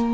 Hey,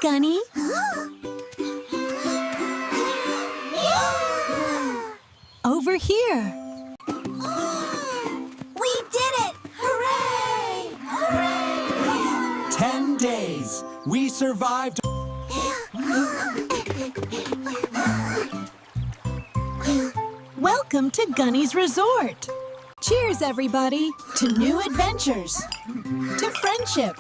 Gunny. Over here. We did it! Hooray! Hooray! 10 days. We survived. Welcome to Gunny's Resort. Cheers, everybody, to new adventures, to friendship,